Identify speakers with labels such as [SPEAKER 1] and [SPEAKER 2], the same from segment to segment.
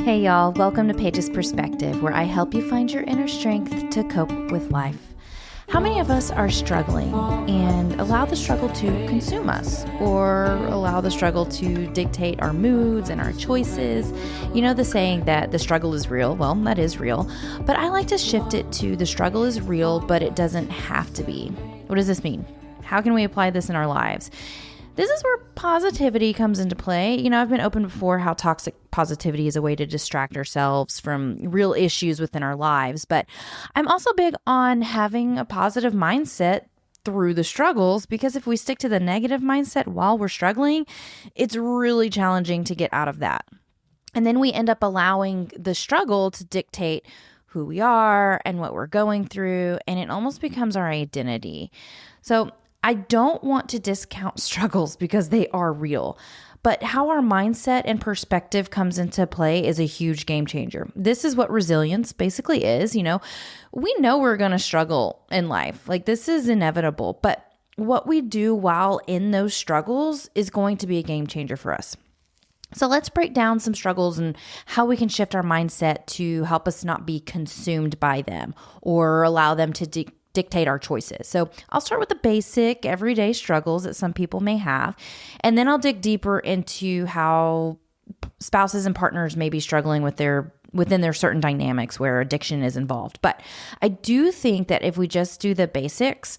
[SPEAKER 1] Hey y'all, welcome to Paige's Perspective, where I help you find your inner strength to cope with life. How many of us are struggling and allow the struggle to consume us, or allow the struggle to dictate our moods and our choices? You know the saying that the struggle is real? Well, that is real, but I like to shift it to the struggle is real, but it doesn't have to be. What does this mean? How can we apply this in our lives? This is where positivity comes into play. You know, I've been open before how toxic positivity is a way to distract ourselves from real issues within our lives. But I'm also big on having a positive mindset through the struggles, because if we stick to the negative mindset while we're struggling, it's really challenging to get out of that. And then we end up allowing the struggle to dictate who we are and what we're going through, and it almost becomes our identity. So I don't want to discount struggles because they are real, but how our mindset and perspective comes into play is a huge game changer. This is what resilience basically is. You know, we know we're going to struggle in life. Like, this is inevitable, but what we do while in those struggles is going to be a game changer for us. So let's break down some struggles and how we can shift our mindset to help us not be consumed by them or allow them to dictate our choices. So I'll start with the basic everyday struggles that some people may have, and then I'll dig deeper into how spouses and partners may be struggling within their certain dynamics where addiction is involved. But I do think that if we just do the basics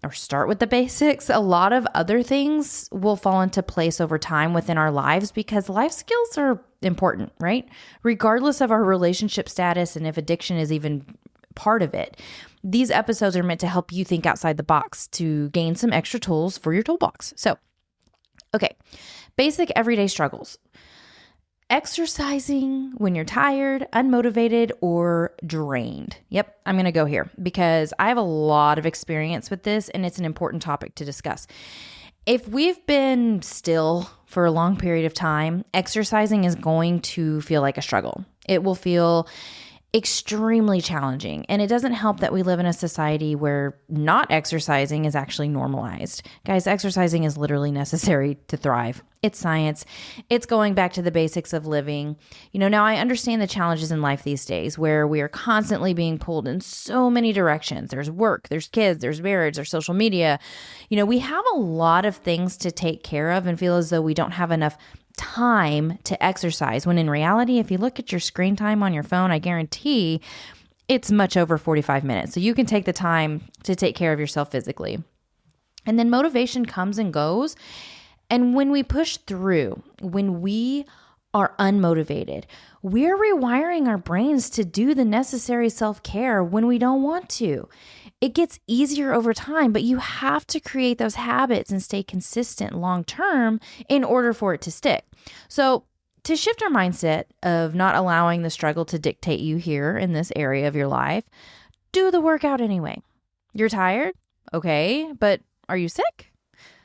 [SPEAKER 1] or start with the basics, a lot of other things will fall into place over time within our lives, because life skills are important, right? Regardless of our relationship status and if addiction is even part of it. These episodes are meant to help you think outside the box to gain some extra tools for your toolbox. So, okay, basic everyday struggles. Exercising when you're tired, unmotivated, or drained. Yep, I'm going to go here because I have a lot of experience with this, and it's an important topic to discuss. If we've been still for a long period of time, exercising is going to feel like a struggle. It will feel extremely challenging. And it doesn't help that we live in a society where not exercising is actually normalized. Guys, exercising is literally necessary to thrive. It's science. It's going back to the basics of living. You know, now I understand the challenges in life these days where we are constantly being pulled in so many directions. There's work, there's kids, there's marriage, there's social media. You know, we have a lot of things to take care of and feel as though we don't have enough time to exercise, when in reality, if you look at your screen time on your phone, I guarantee it's much over 45 minutes. So you can take the time to take care of yourself physically. And then motivation comes and goes. And when we push through, when we are unmotivated, we're rewiring our brains to do the necessary self-care when we don't want to. It gets easier over time, but you have to create those habits and stay consistent long-term in order for it to stick. So to shift our mindset of not allowing the struggle to dictate you here in this area of your life, do the workout anyway. You're tired? Okay, but are you sick?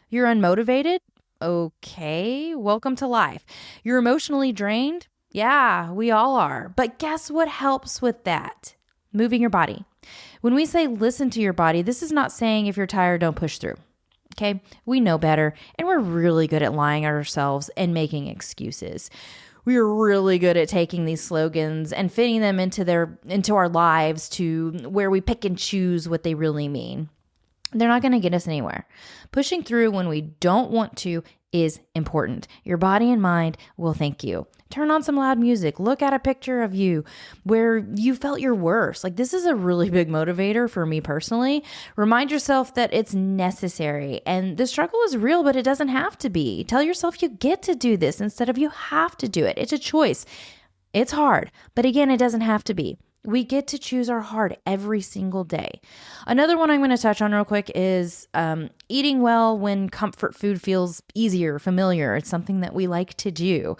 [SPEAKER 1] You're unmotivated? Okay, welcome to life. You're emotionally drained? Yeah, we all are. But guess what helps with that? Moving your body. When we say listen to your body, this is not saying if you're tired, don't push through. Okay? We know better, and we're really good at lying at ourselves and making excuses. We are really good at taking these slogans and fitting them into our lives to where we pick and choose what they really mean. They're not going to get us anywhere. Pushing through when we don't want to is important. Your body and mind will thank you. Turn on some loud music. Look at a picture of you where you felt your worst. Like, this is a really big motivator for me personally. Remind yourself that it's necessary, and the struggle is real, but it doesn't have to be. Tell yourself you get to do this instead of you have to do it. It's a choice. It's hard, but again, it doesn't have to be. We get to choose our heart every single day. Another one I'm going to touch on real quick is eating well when comfort food feels easier, familiar. It's something that we like to do.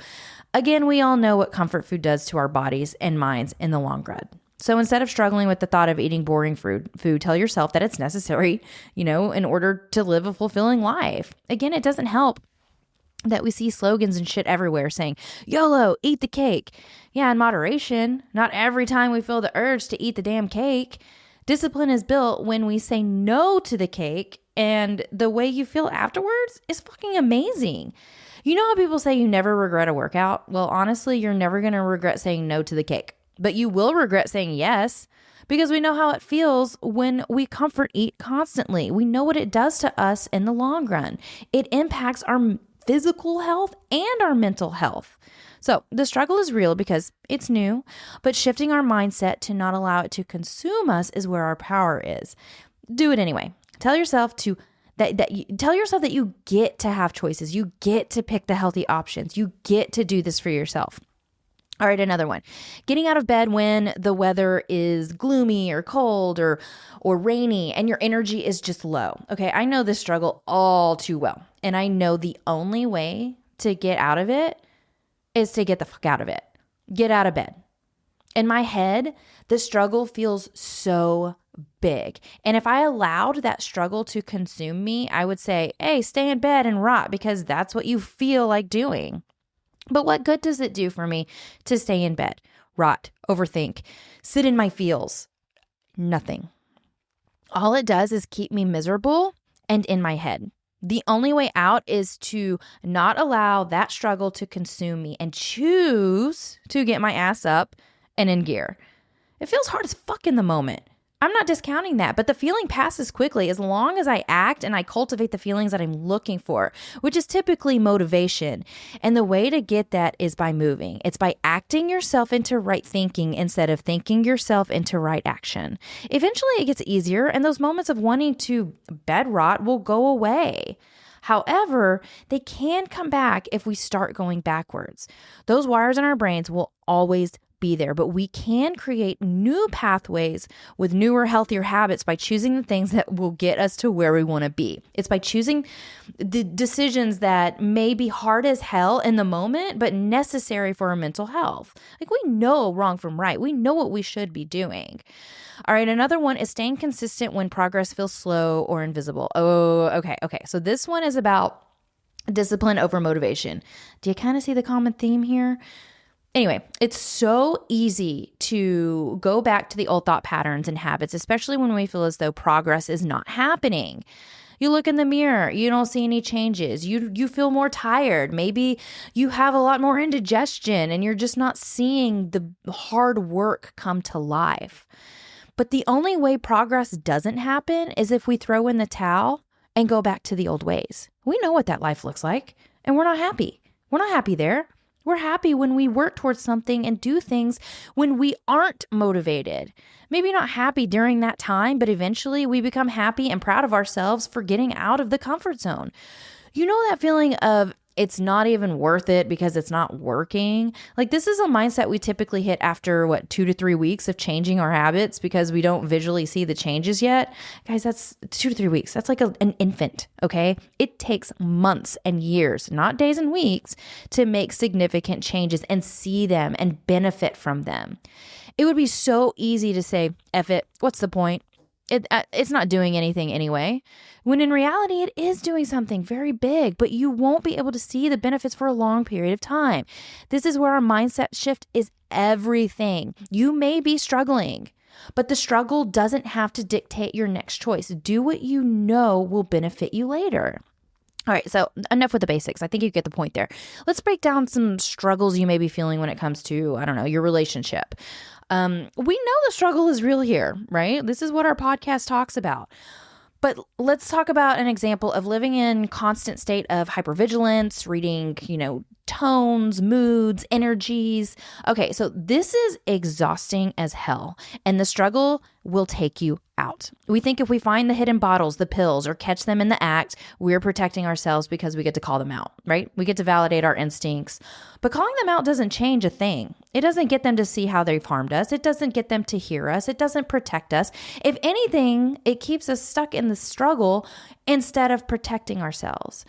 [SPEAKER 1] Again, we all know what comfort food does to our bodies and minds in the long run. So instead of struggling with the thought of eating boring food, tell yourself that it's necessary, in order to live a fulfilling life. Again, it doesn't help that we see slogans and shit everywhere saying, YOLO, eat the cake. Yeah, in moderation. Not every time we feel the urge to eat the damn cake. Discipline is built when we say no to the cake, and the way you feel afterwards is fucking amazing. You know how people say you never regret a workout? Well, honestly, you're never going to regret saying no to the cake, but you will regret saying yes, because we know how it feels when we comfort eat constantly. We know what it does to us in the long run. It impacts our physical health and our mental health. So the struggle is real because it's new, but shifting our mindset to not allow it to consume us is where our power is. Do it anyway. Tell yourself that you get to have choices. You get to pick the healthy options. You get to do this for yourself. All right, another one. Getting out of bed when the weather is gloomy or cold or rainy and your energy is just low. Okay, I know this struggle all too well. And I know the only way to get out of it is to get the fuck out of it. Get out of bed. In my head, the struggle feels so big. And if I allowed that struggle to consume me, I would say, hey, stay in bed and rot, because that's what you feel like doing. But what good does it do for me to stay in bed, rot, overthink, sit in my feels? Nothing. All it does is keep me miserable and in my head. The only way out is to not allow that struggle to consume me and choose to get my ass up and in gear. It feels hard as fuck in the moment. I'm not discounting that, but the feeling passes quickly as long as I act and I cultivate the feelings that I'm looking for, which is typically motivation. And the way to get that is by moving. It's by acting yourself into right thinking instead of thinking yourself into right action. Eventually it gets easier, and those moments of wanting to bed rot will go away. However, they can come back if we start going backwards. Those wires in our brains will always be there, but we can create new pathways with newer, healthier habits by choosing the things that will get us to where we want to be. It's by choosing the decisions that may be hard as hell in the moment, but necessary for our mental health. Like, we know wrong from right. We know what we should be doing. All right, another one is staying consistent when progress feels slow or invisible. Oh, okay. So this one is about discipline over motivation. Do you kind of see the common theme here? Anyway, it's so easy to go back to the old thought patterns and habits, especially when we feel as though progress is not happening. You look in the mirror, you don't see any changes. You feel more tired. Maybe you have a lot more indigestion and you're just not seeing the hard work come to life. But the only way progress doesn't happen is if we throw in the towel and go back to the old ways. We know what that life looks like, and we're not happy. We're not happy there. We're happy when we work towards something and do things when we aren't motivated. Maybe not happy during that time, but eventually we become happy and proud of ourselves for getting out of the comfort zone. You know that feeling of it's not even worth it because it's not working? Like, this is a mindset we typically hit after 2 to 3 weeks of changing our habits because we don't visually see the changes yet. Guys, that's 2 to 3 weeks. That's like an infant, okay? It takes months and years, not days and weeks, to make significant changes and see them and benefit from them. It would be so easy to say, F it, what's the point? It's not doing anything anyway, when in reality, it is doing something very big, but you won't be able to see the benefits for a long period of time. This is where our mindset shift is everything. You may be struggling, but the struggle doesn't have to dictate your next choice. Do what you know will benefit you later. All right, so enough with the basics. I think you get the point there. Let's break down some struggles you may be feeling when it comes to, your relationship. We know the struggle is real here, right? This is what our podcast talks about. But let's talk about an example of living in constant state of hypervigilance, reading, tones, moods, energies. Okay, so this is exhausting as hell, and the struggle will take you out. We think if we find the hidden bottles, the pills, or catch them in the act, we're protecting ourselves because we get to call them out, right? We get to validate our instincts. But calling them out doesn't change a thing. It doesn't get them to see how they've harmed us. It doesn't get them to hear us. It doesn't protect us. If anything, it keeps us stuck in the struggle instead of protecting ourselves.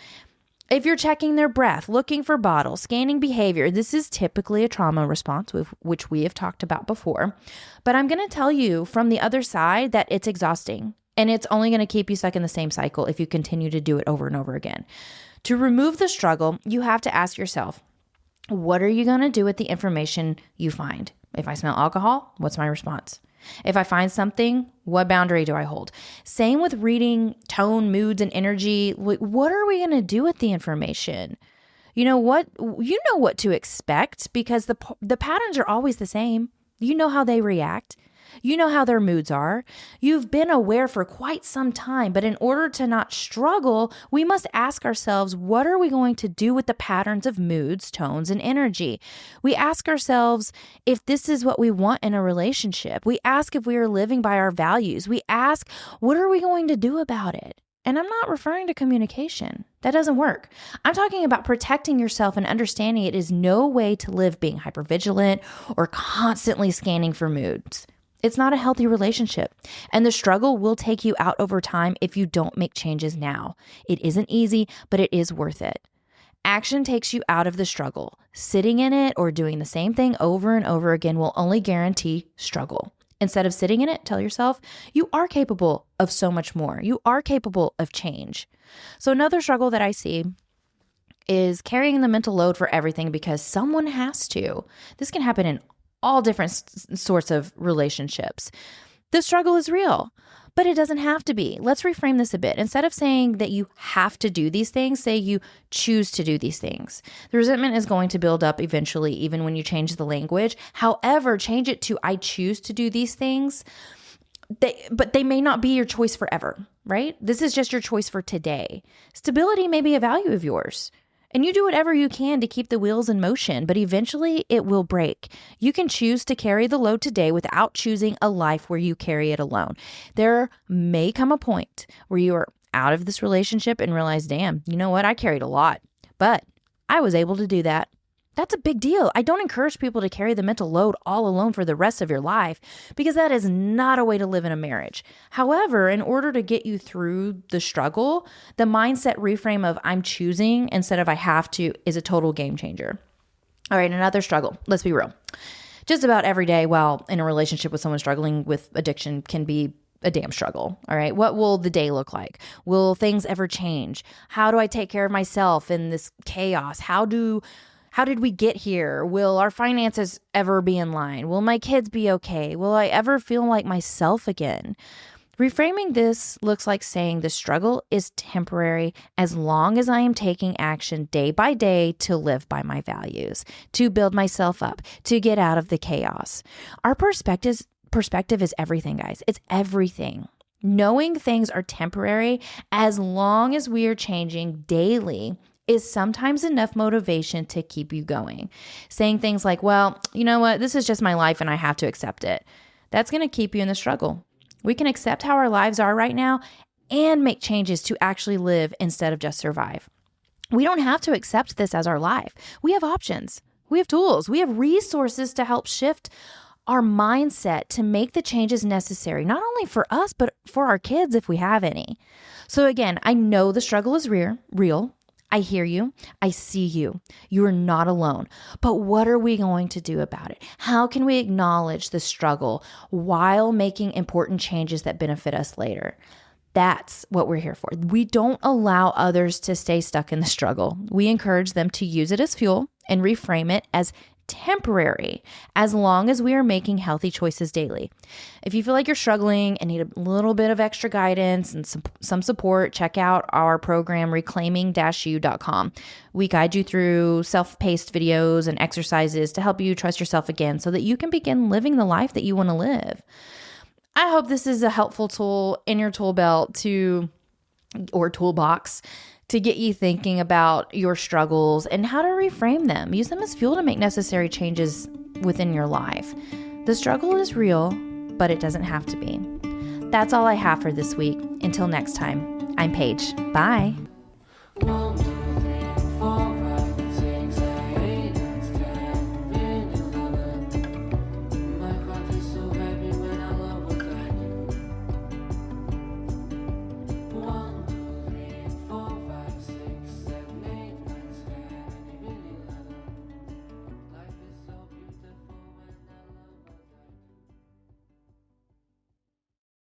[SPEAKER 1] If you're checking their breath, looking for bottles, scanning behavior, this is typically a trauma response, which we have talked about before. But I'm going to tell you from the other side that it's exhausting, and it's only going to keep you stuck in the same cycle if you continue to do it over and over again. To remove the struggle, you have to ask yourself, what are you going to do with the information you find? If I smell alcohol, what's my response? If I find something, what boundary do I hold? Same with reading tone, moods, and energy. What are we going to do with the information? You know what to expect because the patterns are always the same. You know how they react. You know how their moods are. You've been aware for quite some time, but in order to not struggle, we must ask ourselves, what are we going to do with the patterns of moods, tones, and energy? We ask ourselves if this is what we want in a relationship. We ask if we are living by our values. We ask, what are we going to do about it? And I'm not referring to communication. That doesn't work. I'm talking about protecting yourself and understanding it is no way to live being hypervigilant or constantly scanning for moods. It's not a healthy relationship, and the struggle will take you out over time if you don't make changes now. It isn't easy, but it is worth it. Action takes you out of the struggle. Sitting in it or doing the same thing over and over again will only guarantee struggle. Instead of sitting in it, tell yourself, you are capable of so much more. You are capable of change. So another struggle that I see is carrying the mental load for everything because someone has to. This can happen in all different sorts of relationships. The struggle is real, but it doesn't have to be. Let's reframe this a bit. Instead of saying that you have to do these things, say you choose to do these things. The resentment is going to build up eventually, even when you change the language. However, change it to I choose to do these things, but they may not be your choice forever, right? This is just your choice for today. Stability may be a value of yours. And you do whatever you can to keep the wheels in motion, but eventually it will break. You can choose to carry the load today without choosing a life where you carry it alone. There may come a point where you are out of this relationship and realize, damn, you know what? I carried a lot, but I was able to do that. That's a big deal. I don't encourage people to carry the mental load all alone for the rest of your life because that is not a way to live in a marriage. However, in order to get you through the struggle, the mindset reframe of I'm choosing instead of I have to is a total game changer. All right, another struggle. Let's be real. Just about every day while in a relationship with someone struggling with addiction can be a damn struggle. All right. What will the day look like? Will things ever change? How do I take care of myself in this chaos? How did we get here? Will our finances ever be in line? Will my kids be okay? Will I ever feel like myself again? Reframing this looks like saying the struggle is temporary as long as I am taking action day by day to live by my values, to build myself up, to get out of the chaos. Our perspective is everything, guys. It's everything. Knowing things are temporary as long as we are changing daily is sometimes enough motivation to keep you going. Saying things like, well, you know what? This is just my life and I have to accept it. That's going to keep you in the struggle. We can accept how our lives are right now and make changes to actually live instead of just survive. We don't have to accept this as our life. We have options. We have tools. We have resources to help shift our mindset to make the changes necessary, not only for us, but for our kids if we have any. So again, I know the struggle is real. I hear you. I see you. You are not alone. But what are we going to do about it? How can we acknowledge the struggle while making important changes that benefit us later? That's what we're here for. We don't allow others to stay stuck in the struggle. We encourage them to use it as fuel and reframe it as temporary, as long as we are making healthy choices daily. If you feel like you're struggling and need a little bit of extra guidance and some support, check out our program, reclaiming-you.com. We guide you through self-paced videos and exercises to help you trust yourself again so that you can begin living the life that you want to live. I hope this is a helpful tool in your tool belt or toolbox to get you thinking about your struggles and how to reframe them. Use them as fuel to make necessary changes within your life. The struggle is real, but it doesn't have to be. That's all I have for this week. Until next time, I'm Paige. Bye.